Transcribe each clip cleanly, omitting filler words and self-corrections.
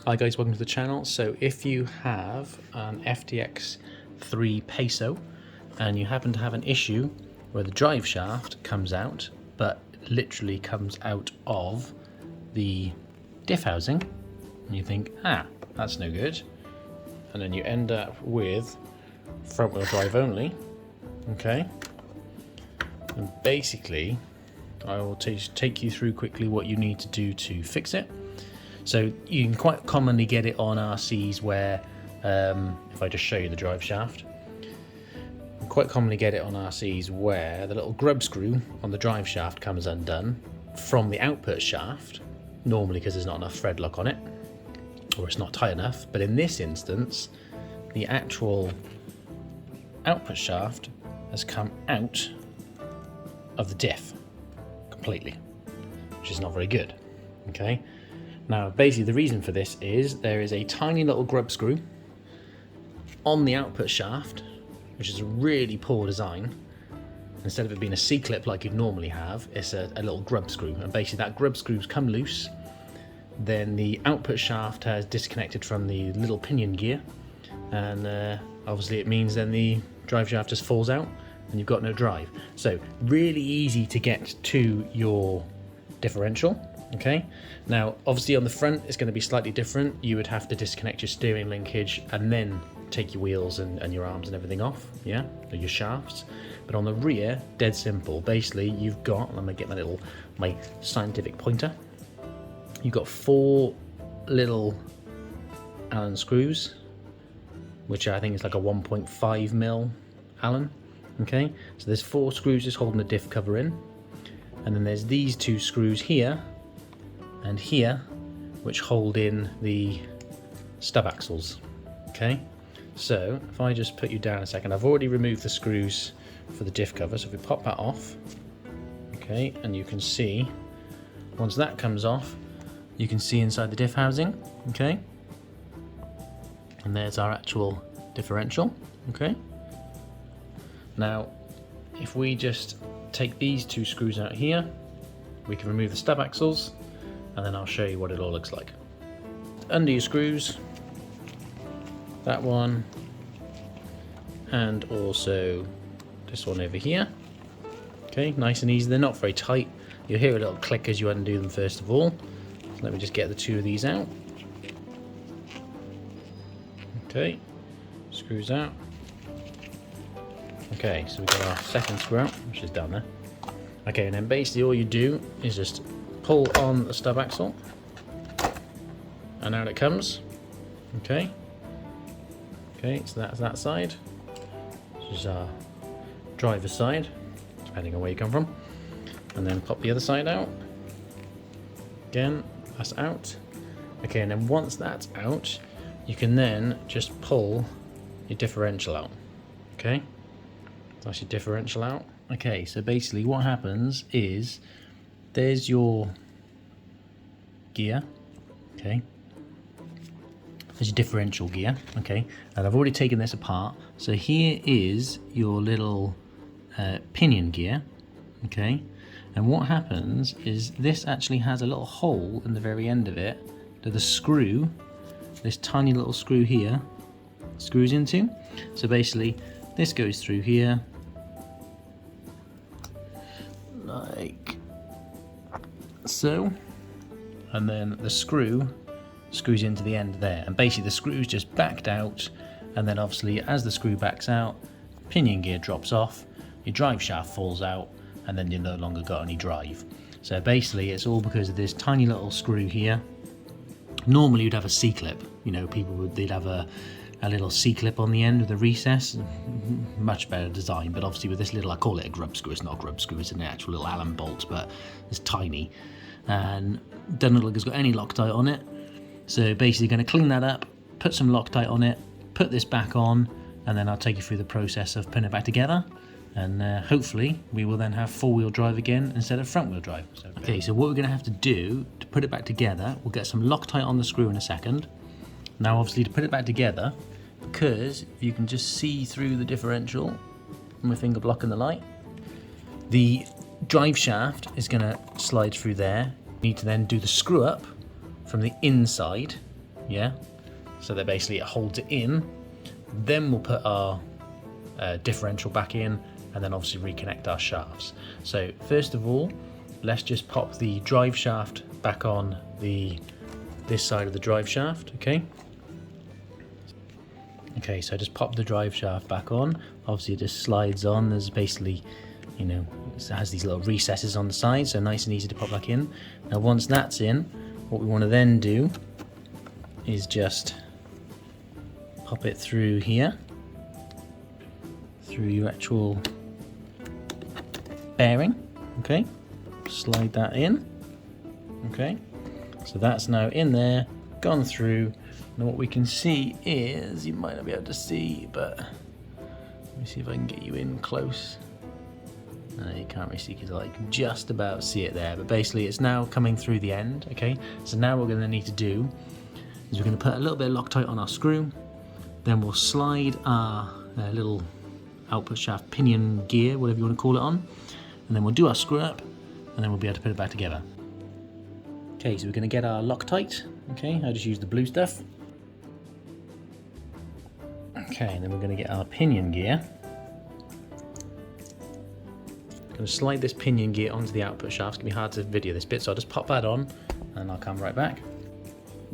Hi guys, welcome to the channel. So if you have an FTX 3 Paso and you happen to have an issue where the drive shaft comes out, but literally comes out of the diff housing, and you think, that's no good, and then you end up with front wheel drive only, okay, and basically I will take you through quickly what you need to do to fix it. So you can quite commonly get it on RCs where, if I just show you the drive shaft, you quite commonly get it on RCs where the little grub screw on the drive shaft comes undone from the output shaft, normally because there's not enough thread lock on it, or it's not tight enough. But in this instance, the actual output shaft has come out of the diff completely, which is not very good, okay? Now, basically the reason for this is there is a tiny little grub screw on the output shaft, which is a really poor design. Instead of it being a C-clip like you'd normally have, it's a little grub screw. And basically that grub screw's come loose, then the output shaft has disconnected from the little pinion gear, and obviously it means then the drive shaft just falls out and you've got no drive. So really easy to get to your differential. Okay, now obviously on the front it's going to be slightly different. You would have to disconnect your steering linkage and then take your wheels and your arms and everything off, yeah, or your shafts. But on the rear, dead simple. Basically you've got, I'm going to get my scientific pointer, you've got 4 little Allen screws, which I think is like a 1.5 mil Allen. Okay, so there's 4 screws just holding the diff cover in, and then there's these 2 screws here and here, which hold in the stub axles. Okay, so if I just put you down a second, I've already removed the screws for the diff cover, so if we pop that off, okay, and you can see once that comes off, you can see inside the diff housing, okay, and there's our actual differential. Okay, now if we just take these 2 screws out here, we can remove the stub axles, and then I'll show you what it all looks like. Under your screws, that one, and also this one over here. Okay, nice and easy. They're not very tight. You'll hear a little click as you undo them first of all. So let me just get the 2 of these out. Okay, screws out. Okay, so we've got our second screw out, which is down there. Okay, and then basically all you do is just pull on the stub axle, and out it comes. Okay, so that's that side. This is our driver's side, depending on where you come from. And then pop the other side out. Again, that's out. Okay, and then once that's out, you can then just pull your differential out. Okay, that's your differential out. Okay, so basically what happens is there's your gear, okay, there's your differential gear, okay, and I've already taken this apart. So here is your little pinion gear, okay, and what happens is this actually has a little hole in the very end of it that the screw, this tiny little screw here, screws into. So basically this goes through here like so, and then the screw screws into the end there, and basically the screw's just backed out, and then obviously as the screw backs out, pinion gear drops off, your drive shaft falls out, and then you've no longer got any drive. So basically it's all because of this tiny little screw here. Normally you'd have a C-clip, you know, they'd have a little C-clip on the end with a recess, much better design. But obviously with this little, I call it a grub screw, it's not a grub screw, it's an actual little Allen bolt, but it's tiny and doesn't look like it's got any Loctite on it. So basically going to clean that up, put some Loctite on it, put this back on, and then I'll take you through the process of putting it back together, and hopefully we will then have 4-wheel drive again instead of front wheel drive. Okay, so what we're going to have to do to put it back together, we'll get some Loctite on the screw in a second. Now obviously to put it back together, because if you can just see through the differential, my finger blocking the light, the drive shaft is going to slide through there. You need to then do the screw up from the inside yeah, so that basically it holds it in. Then we'll put our differential back in, and then obviously reconnect our shafts. So first of all, let's just pop the drive shaft back on this side of the drive shaft. Okay, so just pop the drive shaft back on. Obviously it just slides on. There's basically, you know, it has these little recesses on the side, so nice and easy to pop back in. Now once that's in, what we want to then do is just pop it through here, through your actual bearing. Okay, slide that in. Okay, so that's now in there, gone through. Now what we can see is, you might not be able to see, but let me see if I can get you in close. No, you can't really see because I can just about see it there, but basically it's now coming through the end. Okay, so now what we're going to need to do is we're going to put a little bit of Loctite on our screw, then we'll slide our little output shaft pinion gear, whatever you want to call it, on, and then we'll do our screw up, and then we'll be able to put it back together. Okay, so we're going to get our Loctite. Okay, I just use the blue stuff. Okay, and then we're going to get our pinion gear. I'm going to slide this pinion gear onto the output shaft. It's going to be hard to video this bit, so I'll just pop that on and I'll come right back.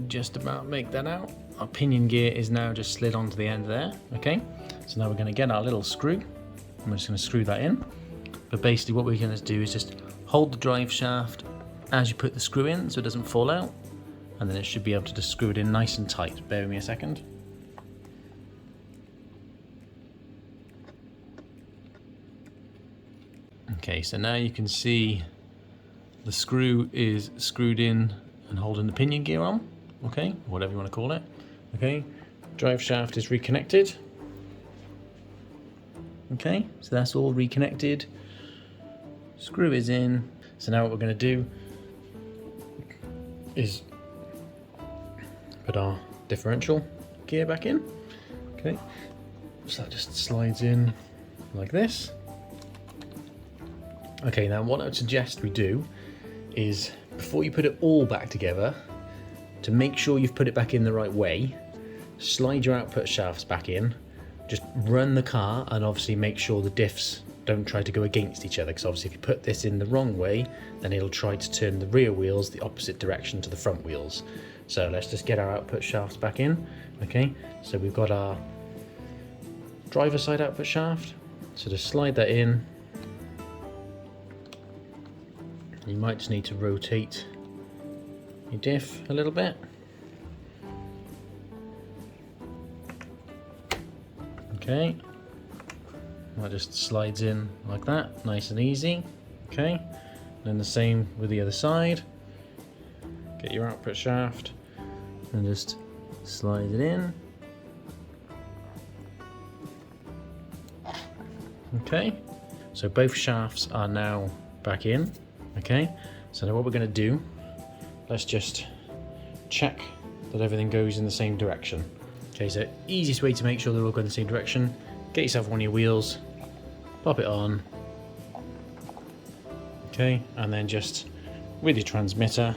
Just about make that out. Our pinion gear is now just slid onto the end there. Okay, so now we're going to get our little screw. I'm just going to screw that in. But basically what we're going to do is just hold the drive shaft as you put the screw in so it doesn't fall out, and then it should be able to just screw it in nice and tight. Bear with me a second. Okay, so now you can see the screw is screwed in and holding the pinion gear on. Okay, whatever you want to call it. Okay, drive shaft is reconnected. Okay, so that's all reconnected. Screw is in. So now what we're going to do is put our differential gear back in. Okay, so that just slides in like this. Okay, now what I would suggest we do is, before you put it all back together, to make sure you've put it back in the right way, slide your output shafts back in, just run the car, and obviously make sure the diffs don't try to go against each other, because obviously if you put this in the wrong way, then it'll try to turn the rear wheels the opposite direction to the front wheels. So let's just get our output shafts back in. Okay, so we've got our driver side output shaft, so just slide that in. You might just need to rotate your diff a little bit. Okay, that just slides in like that, nice and easy. Okay, then the same with the other side. Get your output shaft and just slide it in. Okay, so both shafts are now back in. Okay, so now what we're going to do, let's just check that everything goes in the same direction. Okay, so easiest way to make sure they're all going in the same direction, get yourself one of your wheels, pop it on. Okay, and then just with your transmitter,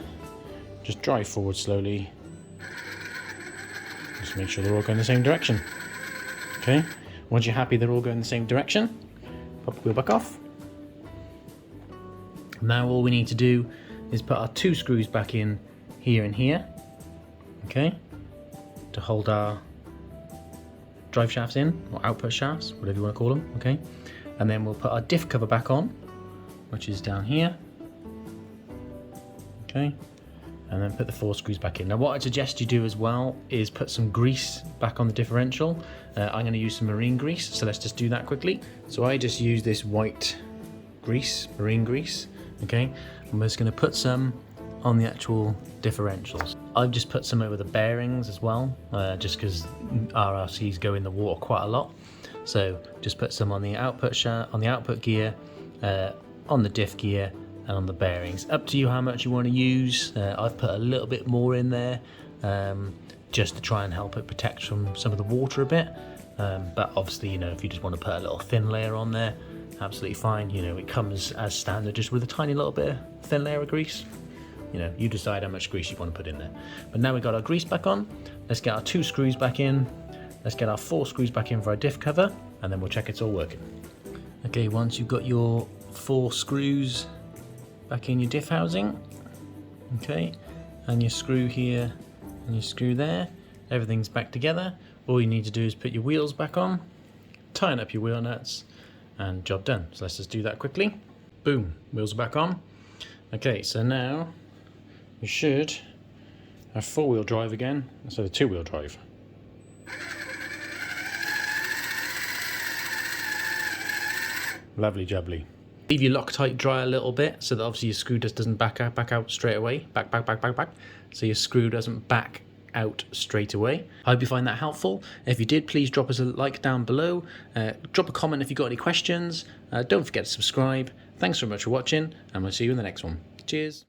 just drive forward slowly. Just make sure they're all going in the same direction. Okay, once you're happy they're all going in the same direction, pop the wheel back off. Now all we need to do is put our two screws back in here and here, okay, to hold our drive shafts in, or output shafts, whatever you want to call them, okay, and then we'll put our diff cover back on, which is down here, okay, and then put the four screws back in. Now what I'd suggest you do as well is put some grease back on the differential. I'm going to use some marine grease, so let's just do that quickly. So I just use this white grease, marine grease. Okay, I'm just going to put some on the actual differentials. I've just put some over the bearings as well, just because RRCs go in the water quite a lot. So just put some on the output shaft, on the output gear, on the diff gear, and on the bearings. Up to you how much you want to use. I've put a little bit more in there, just to try and help it protect from some of the water a bit. But obviously, you know, if you just want to put a little thin layer on there, absolutely fine. You know, it comes as standard, just with a tiny little bit of thin layer of grease. You know, you decide how much grease you want to put in there. But now we've got our grease back on, let's get our 2 screws back in, let's get our 4 screws back in for our diff cover, and then we'll check it's all working. Okay, once you've got your 4 screws back in your diff housing, okay, and your screw here and your screw there, everything's back together. All you need to do is put your wheels back on, tighten up your wheel nuts, and job done. So let's just do that quickly. Boom, wheels are back on. Okay, so now we should have 4-wheel drive again instead of 2-wheel drive. Lovely jubbly. Leave your Loctite dry a little bit so that obviously your screw just doesn't back out straight away. Back. So your screw doesn't back out straight away. I hope you find that helpful. If you did, please drop us a like down below. Drop a comment if you've got any questions. Don't forget to subscribe. Thanks so much for watching, and we'll see you in the next one. Cheers.